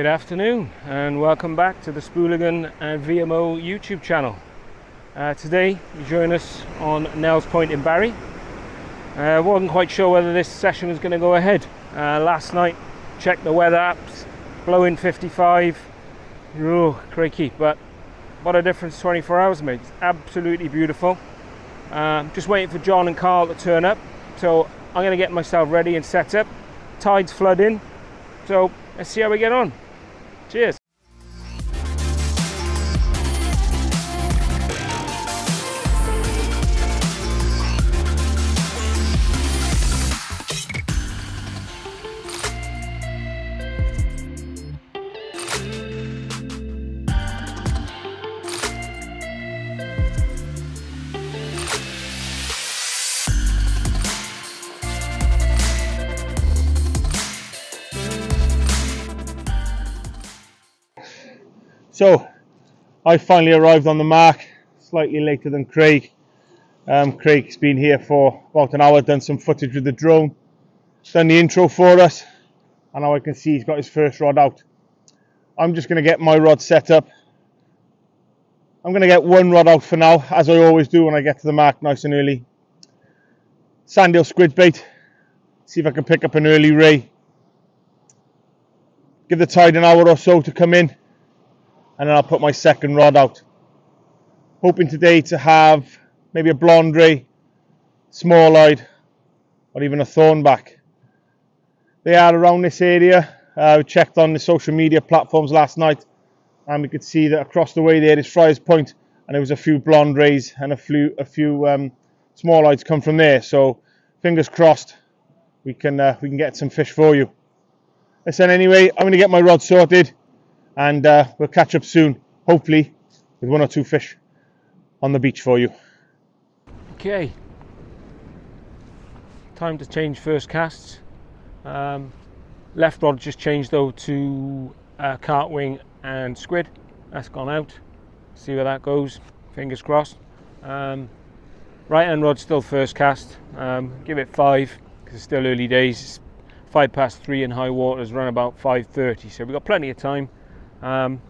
Good afternoon and welcome back to the Spooligan and VMO YouTube channel. Today you join us on Nells Point in Barry. Wasn't quite sure whether this session was going to go ahead. Last night checked the weather apps, blowing 55. Oh, crikey, but what a difference 24 hours made. It's absolutely beautiful. Just waiting for John and Carl to turn up, so I'm going to get myself ready and set up. Tide's flooding, so let's see how we get on. Cheers. So I finally arrived on the mark, slightly later than Craig. Craig's been here for about an hour, done some footage with the drone, done the intro for us, and now I can see he's got his first rod out. I'm just going to get my rod set up. I'm going to get one rod out for now, as I always do when I get to the mark nice and early. Sandhill squid bait, see if I can pick up an early ray. Give the tide an hour or so to come in, and then I'll put my second rod out. Hoping today to have maybe a blonde ray, small-eyed, or even a thornback. They are around this area. We checked on the social media platforms last night, and we could see that across the way there is Friars Point, and there was a few blonde rays and a few small-eyeds come from there. So fingers crossed, we can get some fish for you. Listen, anyway, I'm going to get my rod sorted, and we'll catch up soon, hopefully with one or two fish on the beach for you. Okay, time to change first casts. Left rod just changed though to cart wing and squid. That's gone out. See where that goes, fingers crossed. Right hand rod still first cast. Give it 5 because it's still early days. It's 3:05 in high waters, run about 5:30, so we've got plenty of time. Starting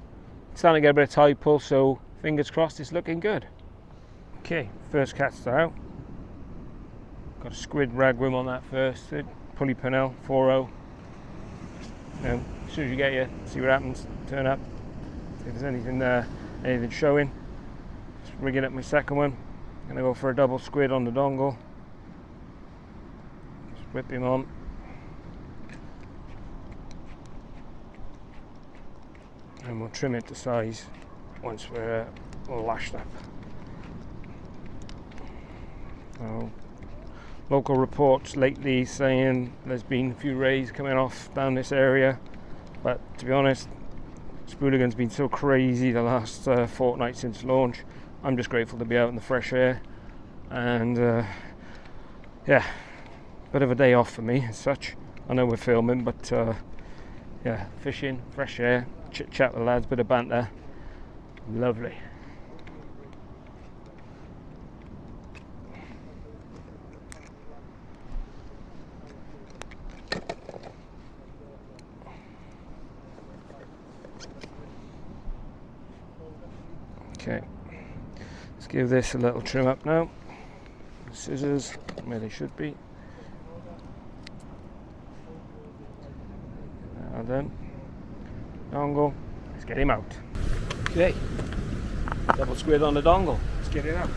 to get a bit of tide pull, so fingers crossed it's looking good. Okay, first casts are out. Got a squid ragworm on that first. Pulley Pennell 4.0. Now, as soon as you get here, see what happens. Turn up. See if there's anything showing. Just rigging up my second one. Gonna go for a double squid on the dongle. Just whip him on. And we'll trim it to size once we're all lashed up. So, local reports lately saying there's been a few rays coming off down this area, but to be honest, Spooligan's been so crazy the last fortnight since launch. I'm just grateful to be out in the fresh air, and yeah, bit of a day off for me as such. I know we're filming, but yeah, fishing, fresh air, chit chat with the lads, bit of banter, lovely. Okay, let's give this a little trim up now. Scissors where they should be. Now then, dongle, let's get him out. Okay, double squid on the dongle, let's get it out.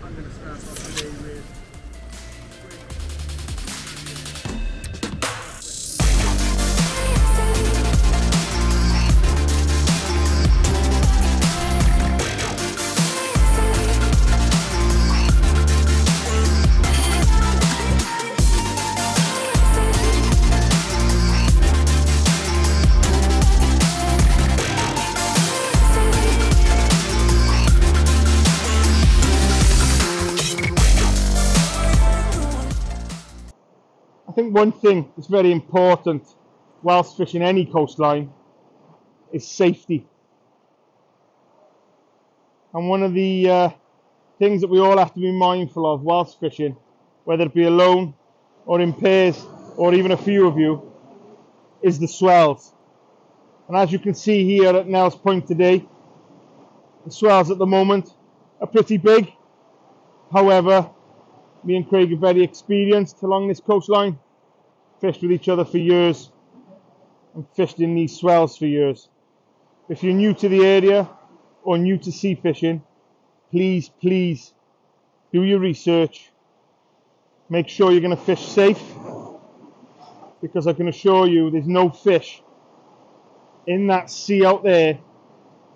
I'm going to start off today with I think one thing that's very important whilst fishing any coastline is safety. And one of the things that we all have to be mindful of whilst fishing, whether it be alone or in pairs or even a few of you, is the swells. And as you can see here at Nells Point today, the swells at the moment are pretty big. However, me and Craig are very experienced along this coastline, fished with each other for years and fished in these swells for years. If you're new to the area or new to sea fishing, please do your research. Make sure you're going to fish safe, because I can assure you there's no fish in that sea out there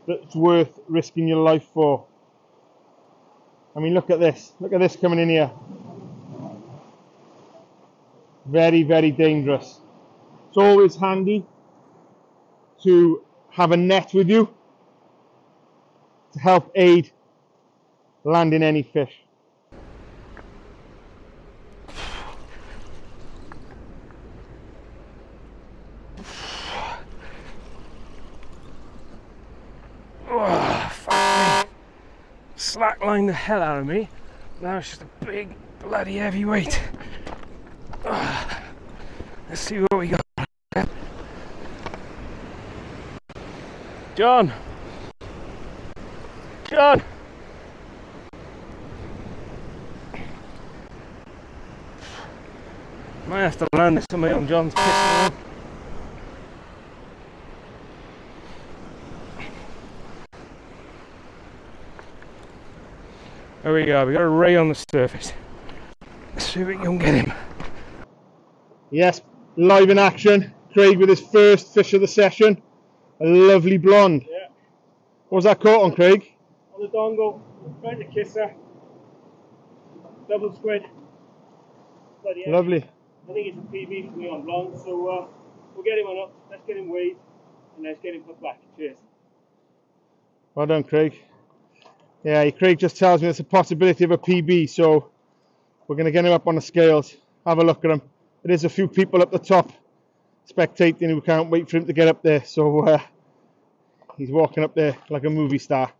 that's worth risking your life for. I mean, look at this coming in here. Very, very dangerous. It's always handy to have a net with you to help aid landing any fish. Oh, fuck me. Slacklined the hell out of me. Now it's just a big bloody heavyweight. Oh, let's see what we got. John! Might have to land this somebody on John's pissing on. There we go, we got a ray on the surface. Let's see if we can get him. Yes, live in action. Craig with his first fish of the session. A lovely blonde. Yeah. What was that caught on, Craig? On the dongle, right to kisser. Double squid. Lovely. I think it's a PB for me on blonde, so we'll get him on up. Let's get him weighed and let's get him put back. Cheers. Well done, Craig. Yeah, Craig just tells me there's a possibility of a PB, so we're going to get him up on the scales. Have a look at him. There's a few people up the top spectating who can't wait for him to get up there, so he's walking up there like a movie star.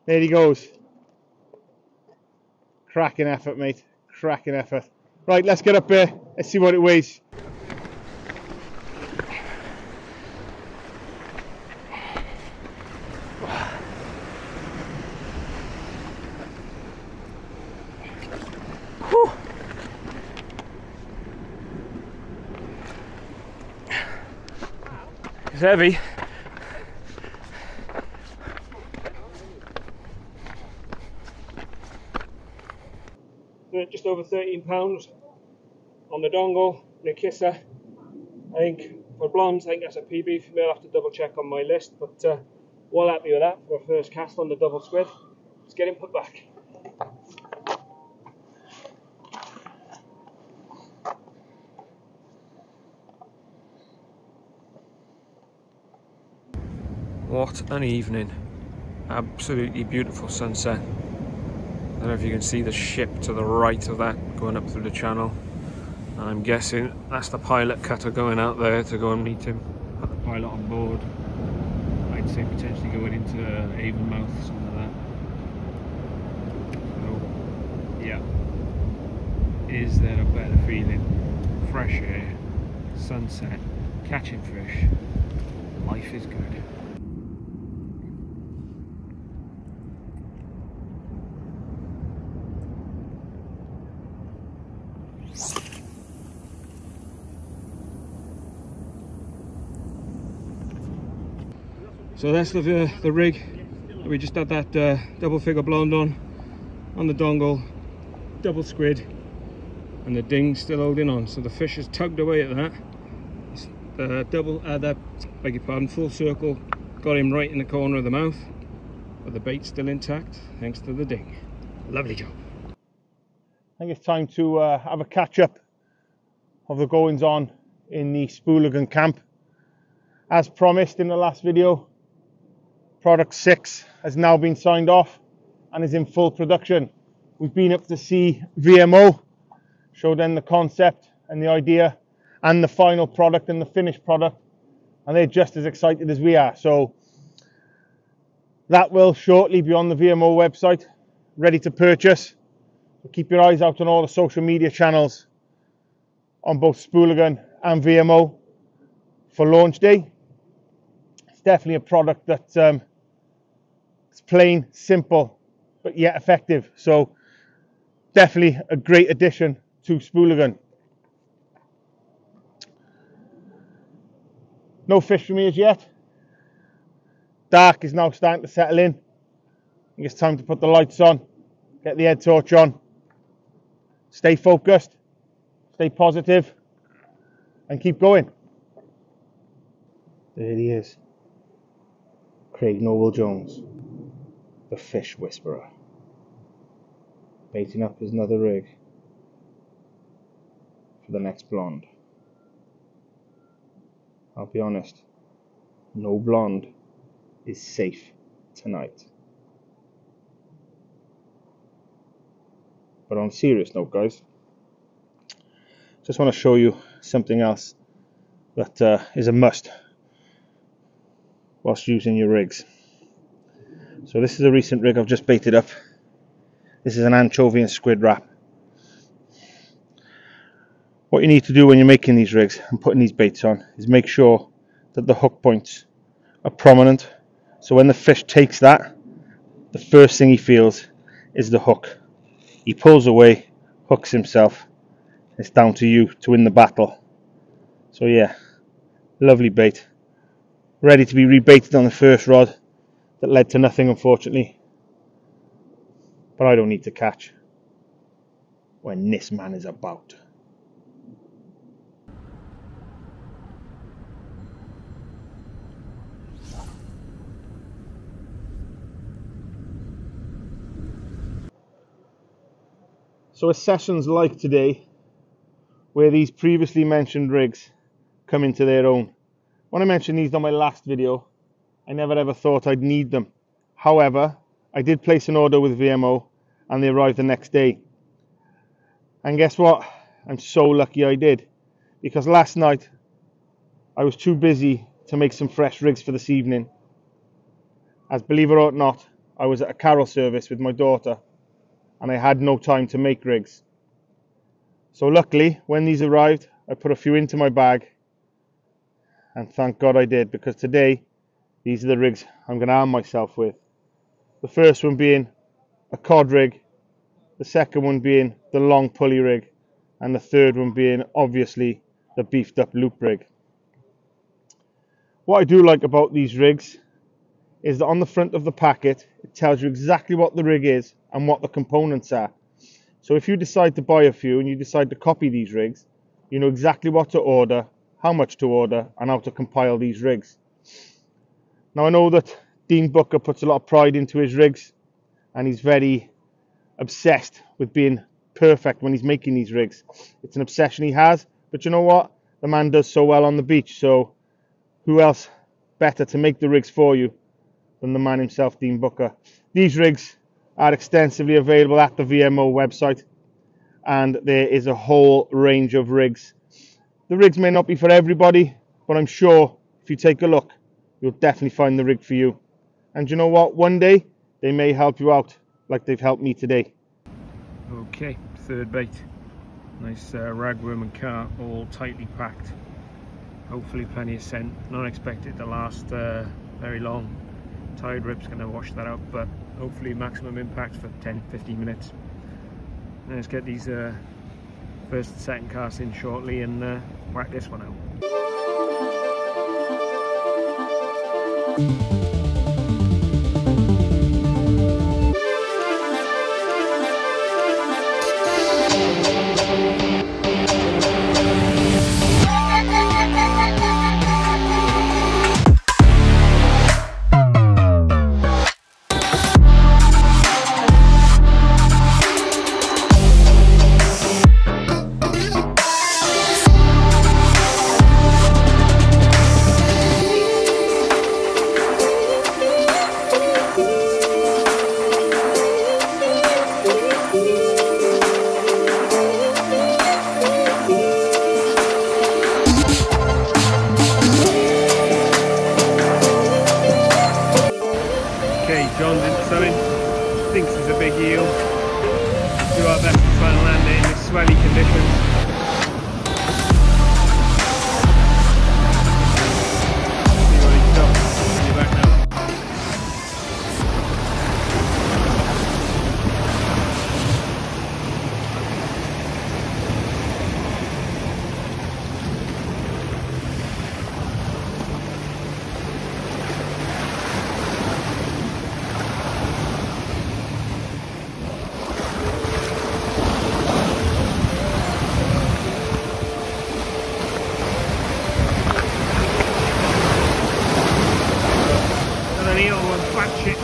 There he goes. Cracking effort, mate. Cracking effort. Right, let's get up there. Let's see what it weighs. Whew. It's heavy. Just over 13 pounds on the dongle, the kisser. I think for blondes, I think that's a PB for me. I'll have to double check on my list, but well happy with that for a first cast on the double squid. Let's get him put back. What an evening. Absolutely beautiful sunset. I don't know if you can see the ship to the right of that going up through the channel. I'm guessing that's the pilot cutter going out there to go and meet him. Put the pilot on board. I'd say potentially going into Avonmouth, something like that. So, yeah. Is there a better feeling? Fresh air, sunset, catching fish. Life is good. So that's the rig. We just had that double figure blonde on the dongle, double squid, and the ding's still holding on. So the fish has tugged away at that. Beg your pardon, full circle, got him right in the corner of the mouth, but the bait's still intact thanks to the ding. Lovely job. I think it's time to have a catch up of the goings on in the Spooligan camp. As promised in the last video, Product 6 has now been signed off and is in full production. We've been up to see VMO, showed them the concept and the idea and the final product and the finished product, and they're just as excited as we are. So That will shortly be on the VMO website, ready to purchase. So keep your eyes out on all the social media channels on both Spooligan and VMO for launch day. It's definitely a product that's it's plain, simple, but yet effective. So definitely a great addition to Spooligan. No fish for me as yet. Dark is now starting to settle in. I think it's time to put the lights on, get the head torch on, stay focused, stay positive, and keep going. There he is, Craig Noble-Jones, the fish whisperer, baiting up his another rig for the next blonde. I'll be honest, no blonde is safe tonight. But on a serious note, guys, just want to show you something else that is a must whilst using your rigs. So this is a recent rig I've just baited up. This is an anchovy and squid wrap. What you need to do when you're making these rigs and putting these baits on is make sure that the hook points are prominent. So when the fish takes that, the first thing he feels is the hook. He pulls away, hooks himself. It's down to you to win the battle. So yeah, lovely bait. Ready to be rebaited on the first rod that led to nothing, unfortunately. But I don't need to catch when this man is about. So it's sessions like today where these previously mentioned rigs come into their own. When I mentioned these on my last video, I never ever thought I'd need them. However, I did place an order with VMO and they arrived the next day. And guess what? I'm so lucky I did, because last night I was too busy to make some fresh rigs for this evening. As believe it or not, I was at a carol service with my daughter and I had no time to make rigs. So luckily, when these arrived, I put a few into my bag, and thank God I did, because today these are the rigs I'm going to arm myself with. The first one being a cod rig, the second one being the long pulley rig, and the third one being obviously the beefed up loop rig. What I do like about these rigs is that on the front of the packet it tells you exactly what the rig is and what the components are. So if you decide to buy a few and you decide to copy these rigs, you know exactly what to order, how much to order, and how to compile these rigs. Now I know that Dean Booker puts a lot of pride into his rigs and he's very obsessed with being perfect when he's making these rigs. It's an obsession he has, but you know what? The man does so well on the beach, so who else better to make the rigs for you than the man himself, Dean Booker. These rigs are extensively available at the VMO website, and there is a whole range of rigs. The rigs may not be for everybody, but I'm sure if you take a look, you'll definitely find the rig for you. And you know what? One day they may help you out like they've helped me today. Okay, third bait. Nice ragworm and carp, all tightly packed. Hopefully plenty of scent. Not expected to last very long. Tide rip's going to wash that out, but hopefully maximum impact for 10-15 minutes. Let's get these first and second casts in shortly and whack this one out. eel. Do our best to try and land it in the swelly conditions. See what he's got. See you back now.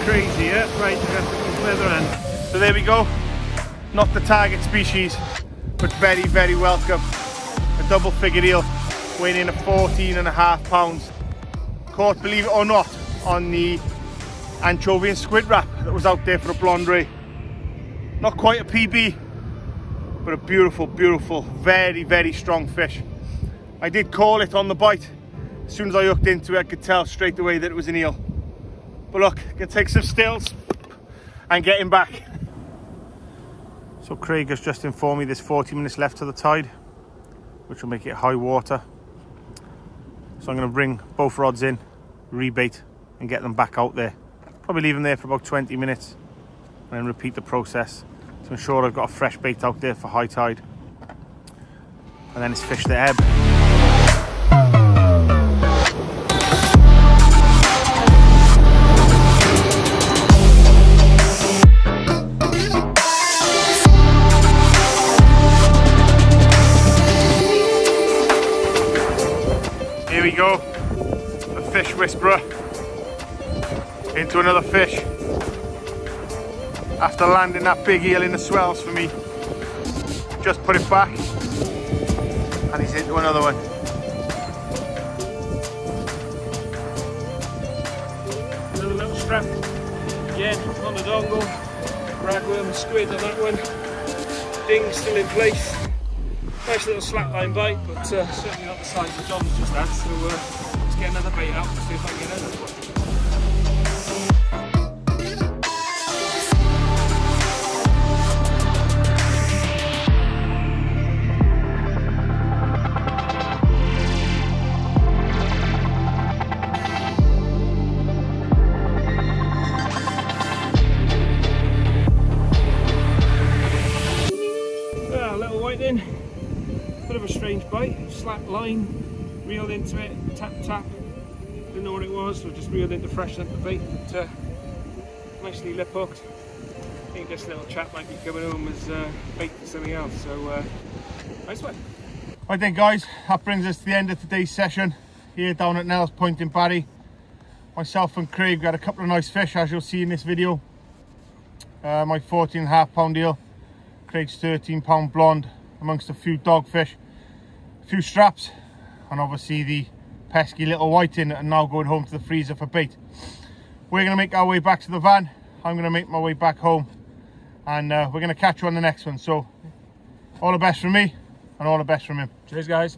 Crazy, yeah? Right, we have to come further in. So there we go. Not the target species, but very, very welcome. A double figure eel weighing in at 14.5 pounds. Caught, believe it or not, on the anchovy and squid wrap that was out there for a blonde ray. Not quite a PB, but a beautiful, beautiful, very, very strong fish. I did call it on the bite. As soon as I hooked into it, I could tell straight away that it was an eel. But look, I can take some stills and get him back. So Craig has just informed me there's 40 minutes left to the tide, which will make it high water. So I'm going to bring both rods in, rebait, and get them back out there. Probably leave them there for about 20 minutes and then repeat the process to ensure I've got a fresh bait out there for high tide. And then it's fish the ebb. Here we go, the fish whisperer into another fish after landing that big eel in the swells for me. Just put it back and he's into another one. Another little strap again on the dongle, ragworm and squid on that one. Ding still in place. Nice little slackline bite, but certainly not the size of John's just had, so let's get another bait out and see if I can get another one. A little whiting. Bit of a strange bite, slack line, reeled into it, tap tap, didn't know what it was, so just reeled in to freshen up the bait, but nicely lip hooked. I think this little chap might be coming home as bait for something else, so nice one. Right then guys, that brings us to the end of today's session here down at Nells Point in Barry. Myself and Craig got a couple of nice fish, as you'll see in this video. My 14.5 pound eel, Craig's 13 pound blonde, amongst a few dogfish, a few straps, and obviously the pesky little whiting that are now going home to the freezer for bait. We're going to make our way back to the van. I'm going to make my way back home, and we're going to catch you on the next one. So all the best from me and all the best from him. Cheers guys.